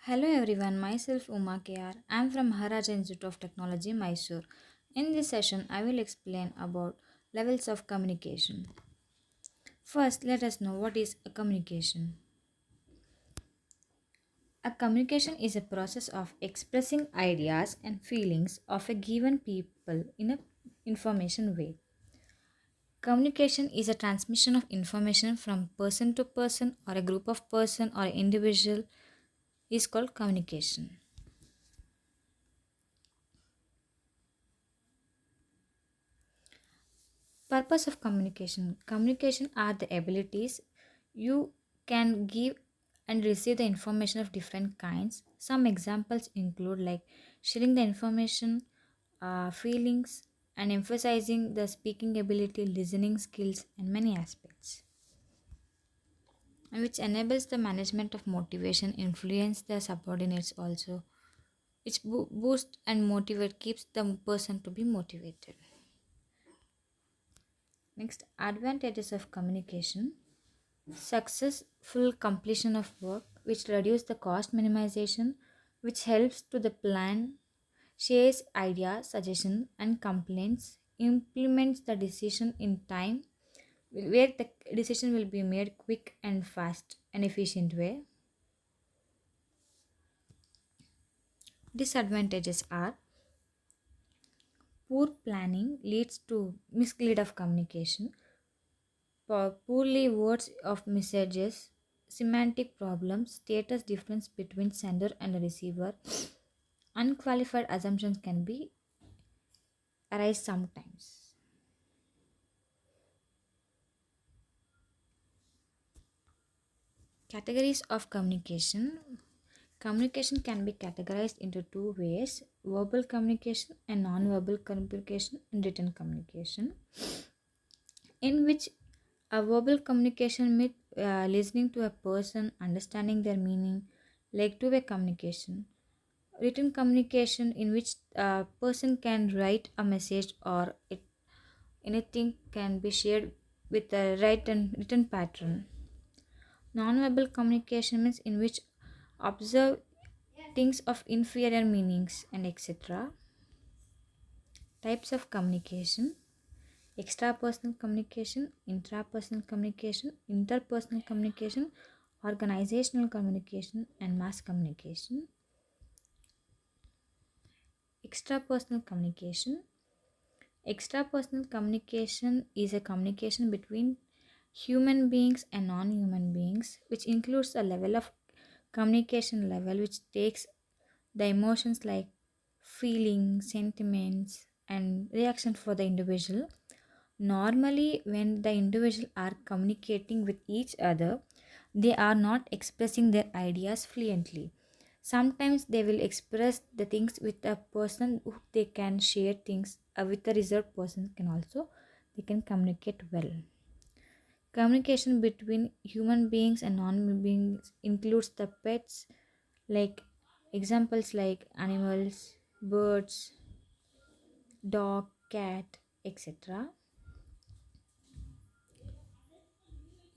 Hello everyone, myself Uma KR. I am from Maharaja Institute of Technology, Mysore. In this session, I will explain about levels of communication. First, let us know what is a communication. A communication is a process of expressing ideas and feelings of a given people in a information way. Communication is a transmission of information from person to person or a group of person or individual is called communication. Purpose of communication are the abilities you can give and receive the information of different kinds. Some examples include like sharing the information, feelings, and emphasizing the speaking ability, listening skills, and many aspects, and which enables the management of motivation, influence the subordinates also, which boost and motivate keeps the person to be motivated. Next, advantages of communication: successful completion of work, which reduce the cost minimization, which helps to the plan, shares ideas, suggestion and complaints, implements the decision in time, where the decision will be made quick and fast and efficient way. Disadvantages are poor planning leads to mislead of communication, poorly words of messages, semantic problems, status difference between sender and receiver, unqualified assumptions can be arise sometimes. Categories of communication. Communication can be categorized into two ways: verbal communication and non-verbal communication and written communication. In which a verbal communication means listening to a person, understanding their meaning, like two-way communication. Written communication in which a person can write a message or anything can be shared with a written pattern. Non-verbal communication means in which observe things of inferior meanings and etc. Types of communication: extrapersonal communication, intrapersonal communication, interpersonal communication, organizational communication, and mass communication. Extrapersonal communication. Extrapersonal communication is a communication between human beings and non-human beings, which includes a level of communication level which takes the emotions like feelings, sentiments, and reaction for the individual. Normally, when the individual are communicating with each other, they are not expressing their ideas fluently. Sometimes they will express the things with a person who they can share things with a reserved person can also they can communicate well. Communication between human beings and non beings includes the pets, like examples like animals, birds, dog, cat, etc.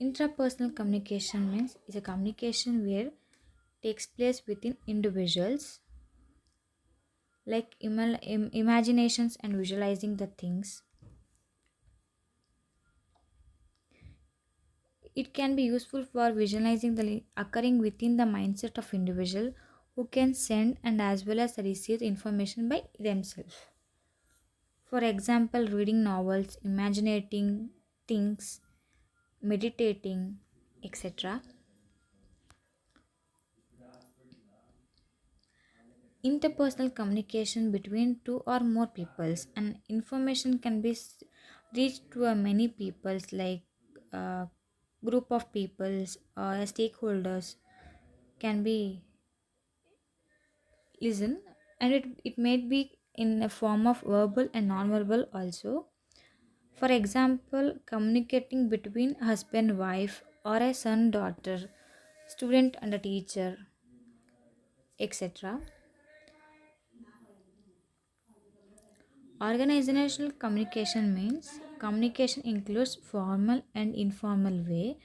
Intrapersonal communication means is a communication where takes place within individuals, like imaginations and visualizing the things. It can be useful for visualizing the occurring within the mindset of individual who can send and as well as receive information by themselves. For example, reading novels, imagining things, meditating, etc. Interpersonal communication between two or more peoples, and information can be reached to a many peoples like uh, group of peoples or stakeholders can be listen, and it may be in a form of verbal and non-verbal also. For example, communicating between husband wife or a son daughter, student and a teacher, etc. Organizational communication means communication includes formal and informal way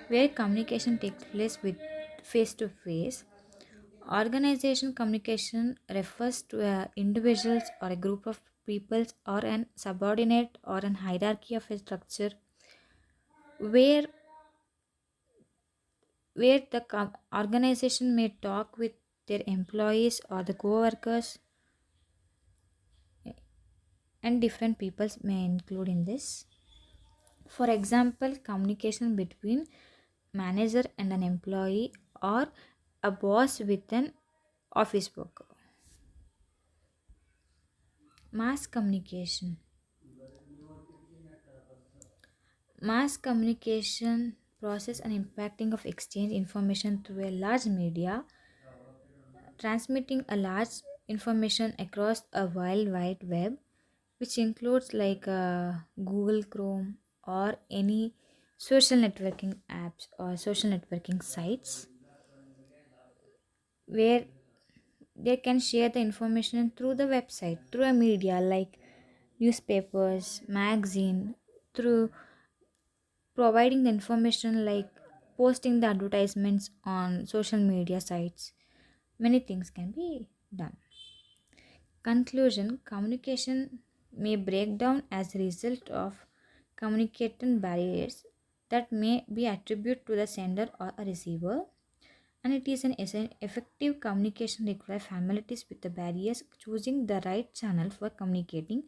where communication takes place with face to face. Organization communication refers to individuals or a group of peoples or an subordinate or an hierarchy of a structure where the organization may talk with their employees or the co-workers, and different peoples may include in this. For example, communication between manager and an employee or a boss with an office worker. Mass communication. Mass communication process and impacting of exchange information through a large media, transmitting a large information across a world wide web, which includes like Google Chrome or any social networking apps or social networking sites where they can share the information through the website, through a media like newspapers, magazine, through providing the information like posting the advertisements on social media sites. Many things can be done. Conclusion: communication may break down as a result of communication barriers that may be attributed to the sender or a receiver, and it is an effective communication requires familiarity with the barriers, choosing the right channel for communicating.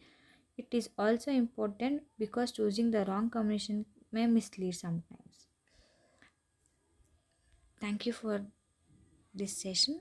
It is also important because choosing the wrong communication may mislead sometimes. Thank you for this session.